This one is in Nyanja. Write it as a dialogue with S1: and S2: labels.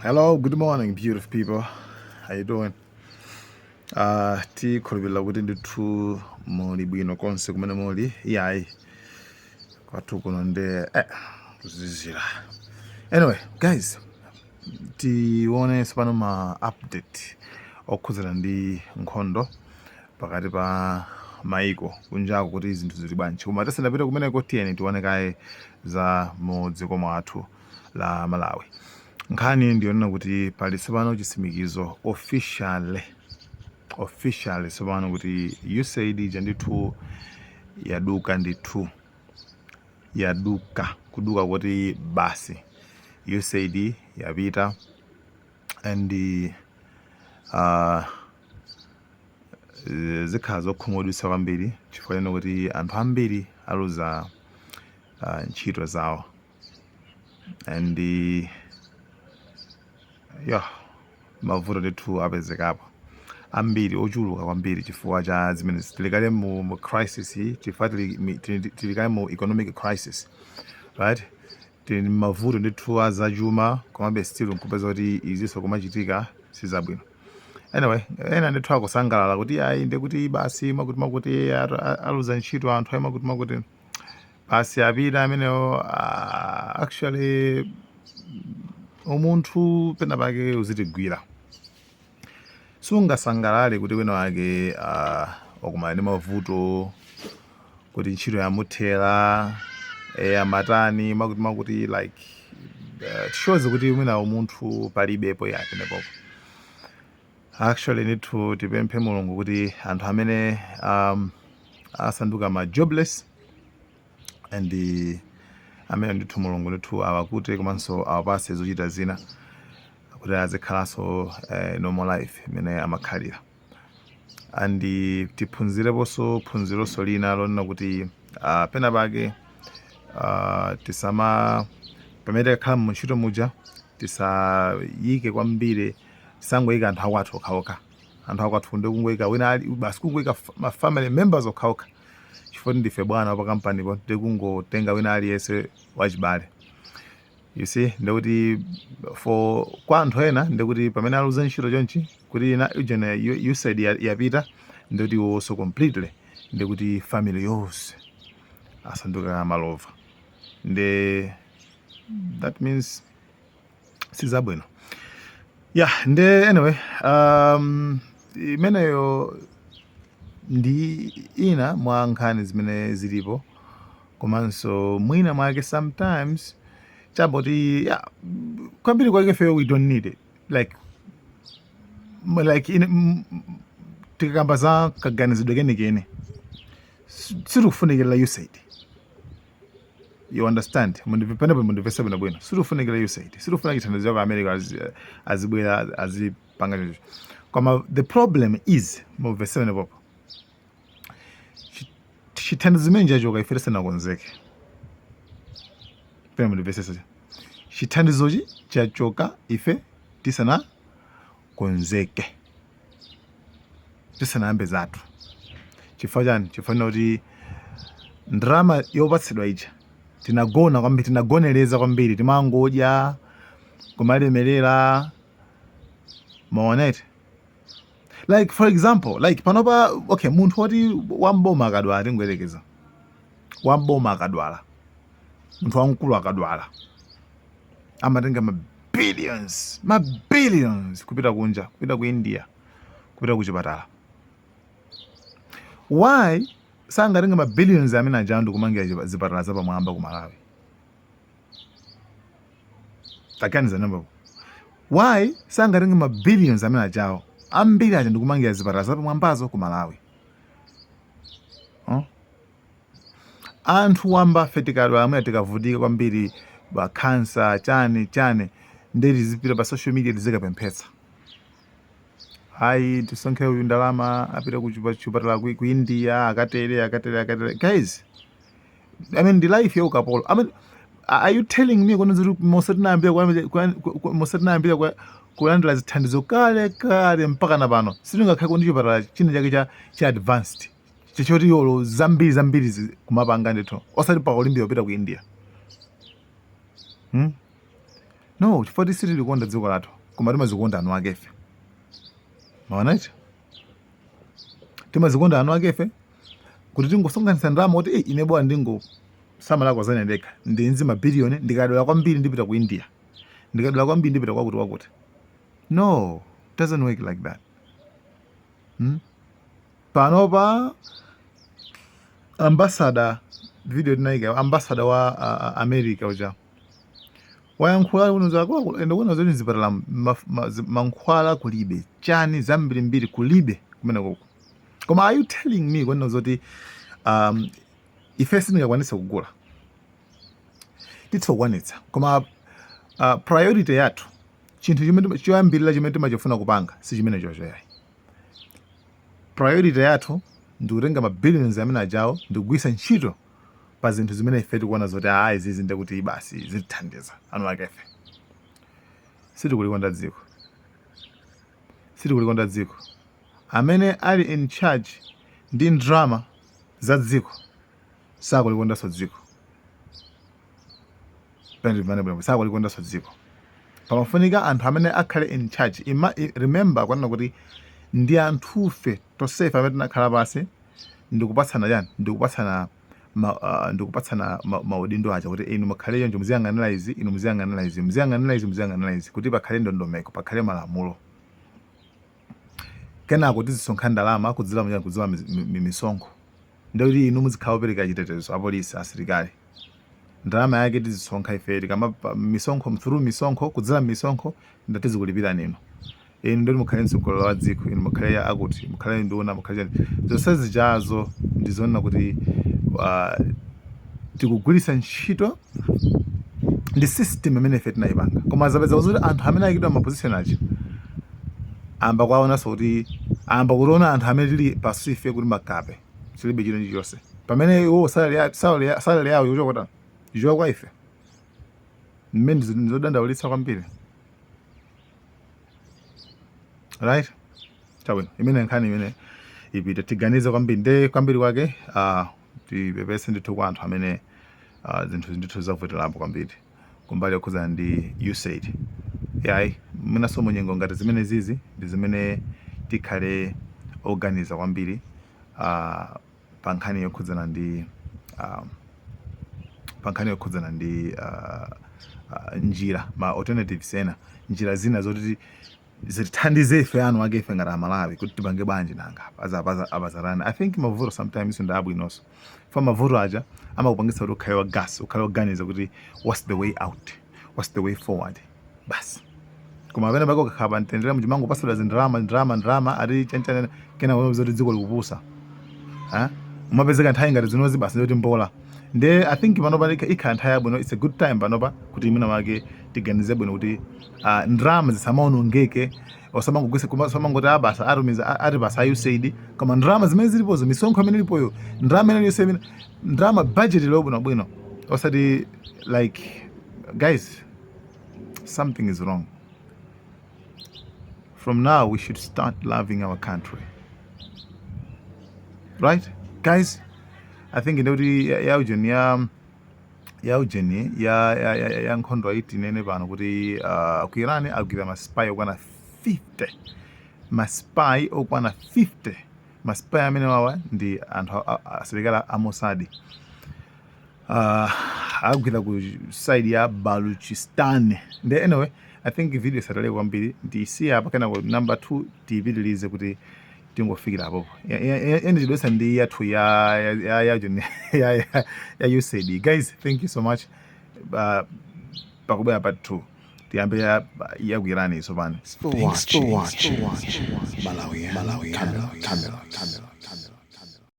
S1: Hello, good morning, beautiful people. How you doing? Tikhulupirira kuti ndithu muli bwino konse kumene muli. Iyayi kwathu kuno ndi kuzizira. Anyway, guys, tione pano ma update okhudzana ndi nkhondo pakati pa maiko kunjako kuti zinthu zili bwanji. Koma tisanapite kumeneko tiyeni tione kaye za mu dziko mwathu la Malawi. Nkhani ndiyonena kuti pali tsopano chitsimikizo officially tsopano kuti USAID ija ndithu yaduka ndithu kuduka kuti basi USAID yapita and zikhala zokhumudwitsa kwambiri chifukwa chino kuti anthu ambiri aluza ntchito zawo and mavuto ndithu apezekapo ambiri ochuluka kwambiri chifukwa cha zimene tilikale mu crisis chifukwa tilikale mu economic crisis, right? Tili mavuto ndithu azachuma komabe still nkupeza kuti izinso kumachitika sizabwino. Anyway, ena ndithu akusangalala kuti ayi ndikuti basi makuti aluza ntchito anthu ayi makuti basi apita amenewo. Actually umunthu pena pake uzitigwira, sungasangalale kuti wina wake wakumana ndi mavuto kuti ntchito yamuthera amatani makuti like shows kuti mwina umunthu palibepo yapenepopo. Actually ndithu tipemphe Mulungu kuti anthu amene asanduka ma jobless and amene ndithu Mulungu ndithu awakute komanso awapase zochita zina kuti azikhalanso normal life imene amakhalira. And tiphunzireponso phunzironso lina lonena kuti pena pake pamene tikakhala mu ntchito muja tisayike kwambiri, tisangoyika anthu akwathu okhaokha. Anthu akwathu ndikungoyika wina basi kungoyika ma family members okhaokha chifukwa ndife bwana pa kampanipo tikungotenga wina aliyense wachibale. You see, ndikuti kwa anthu ena ndikuti pamene aluza ntchito chonchi kuti ina USAID yapita ndikuti iwonso completely ndikuti family yonse asanduka malova. That means sizabwino. Anyway, imeneyo ndi ina mwa nkhani zimene zilipo komanso mwina mwake sometimes chaboti kwambiri kwake feyo we don't need it like tikakamba za kaganizidwe kenikene sitikufunikira USAID. You understand? Penepo mundipesa bwino sitikufunikira USAID, sitikufuna chithandizo cha America azibwera azipanga choncho. Koma the problem is muvese penepopo chithandizo chimene chachoka ife tisanakonzeke. Pena mundipesesa chithandizochi chachoka ife tisanakonzeke, tisanayambe zathu. Chifukwa chani? Chifukwa kuti ndalama yopatsidwa ija tinagona kwambiri, tinagonereza kwambiri, timangodya kumalemerera maonete. Like for example, like panopa okay, munthu woti wamboma akadwala tingoyerekeza, wamboma akadwala, munthu wamkulu akadwala amatenga ma billions kupita kunja, kupita ku India, kupita ku chipatala. Why sangatenga ma billions amene aja ndikumangira zipatala zapamwamba ku Malawi? Taganiza number. Why sangatenga ma billions amene ajawo ambiri aja ndikumangira zipatala zapamwambazo ku Malawi? Anthu wamba fetikadwa amene tikavutika kwambiri ba cancer chani ndeti zipita pa social media tizikapemphetsa. Hayi tisonkhe uyu ndalama apita ku chipatala ku India akatere. Guys, I mean the life ya ukapolo. I mean, are you telling me kuna zuri mosatinambira kulandira zithandizo kale mpaka na pano sitingakhala kuti chipatala china chake cha advanced chichoti yolo zambiri kumapanga ndithu osati pa Olympia upita ku India? no chifukwa sitilikonda dziko lathu koma timazikonda anu akefe. Maona ichi timazikonda anu akefe kuti tingosonkhanitsa ndalama kuti ine bwana ndingosamala zane ndekha ndinzi mabiliyoni ndikadwala kwambiri ndipita ku India, ndikadwala kwambiri ndipita kwakuti wakuti. No, it doesn't work like that. Panopa ambassador video tinaika ambassador wa America uja wayankhula kunoza kwa ende kuona zoti zipatala mankhwala kulibe chani zambirimbiri kulibe kumene koko. Koma are you telling me kuona zoti ife singakwanisa kugula titokwanitsa koma priority yathu chinthu chimene choyambirira chimene timachofuna kupanga si chimene chocho yayi. Priority yathu ndikutenga mabiliyoni amene ajawo ndikugwisa ntchito pa zinthu zimene ife tikuona zoti izizi ndekuti basi zitithandiza anu akefe. Sitikulikonda dziko, sitikulikonda dziko. Amene ali in charge ndi ndrama za dziko sakulikondanso dziko. Sakulikondanso dziko. Pamafunika anthu amene akhale in charge. Remember kwanena kuti ndi anthufe tosefe amene tinakhala pasi ndikupatsana yani ndikupatsana maudindo aja kuti inu mukhale choncho muziyang'anira izi, inu muziyang'anira izi, muziyang'anira izi, muziyang'anira izi kuti pakhale ndondomeko, pakhale malamulo. Kenako tizisonkhana ndalama kudzera misonkho ndikuti inu muzikhala opereka chitetezo apolisi asilikali. Ndalama yake tizisonkha ifeti kama misonkho through misonkho kudzera misonkho ndatizikulipira nino. Inu ndoti mukhale mtsogoleri wa dziko, inu mukhale akuti, mukhale nduna, mukhale zonse zijazo ndizoona kuti tikugwiritsa ntchito ndi system imene ife tinayipanga. Koma zapeza kuti anthu amene ayikidwa maposition aja amba kwaonanso kuti amba kuona anthu amene tili pasuife kuti makape silibe chino chilichonse pamene iwo salary yawo ikuchokota ichoka kwa ife. Mmene ndizodandaulitsa kwambiri. Right? Chabwino imene nkhani imene ipita tiganize kwambiri nde kwambiri kwake tipepese ndithu kwa anthu amene zinthu ndithu zavutirapo kwambiri kumbali yokhuzana ndi USAID. Yayi mwinaso munyengo ngati zimene zizi ndi zimene tikhale organiza kwambiri pa nkhani yokhuzana ndi njira ma alternatives ena njira zina zoti zithandize ife anu ake ife ngati Amalawi kuti tipange bwanji nanga abazarana. I think mavuto sometimes ndabwinonso fa mavuto aja amakupangisa kuti ukhale wa gas, ukhale organize kuti what's the way out, what's the way forward basi. Koma pamene bako kakhala ntendera mjimango pasula ndalama ati chanchana kena kuona zoti dziko likupusa umapezeka nthawi ngati zinozi basi zoti mbola. Nde I think panopa ikhala nthawi yabwino, it's a good time panopa kuti imene wake tiganize bwino kuti ndrama zisamaonongeke osamangoti abasa atumiza ati basa USAID koma ndrama zimene zilipozo misonkho imene ilipoyo ndrama imene yonse ndrama budget lobwino osati like guys something is wrong. From now we should start loving our country, right guys? I think ndikuti yaujeni ya nkhondo aiti nene pano kuti ku Iran agwira maspy okwana 50 maspy okwana 50 maspy amene wawa ndi anthu asilikali a Mossad agwira ku side ya Baluchistan. Nde anyway I think video satale kwambiri ndisiya pakana ku number 2 tipitilize kuti tingofikira hapo ndidosa ndi yathu ya USAID. Guys, thank you so much. Pakubaya part 2 tiyambe ya kuirani so bana.
S2: Thanks for watching. Malawi Camera.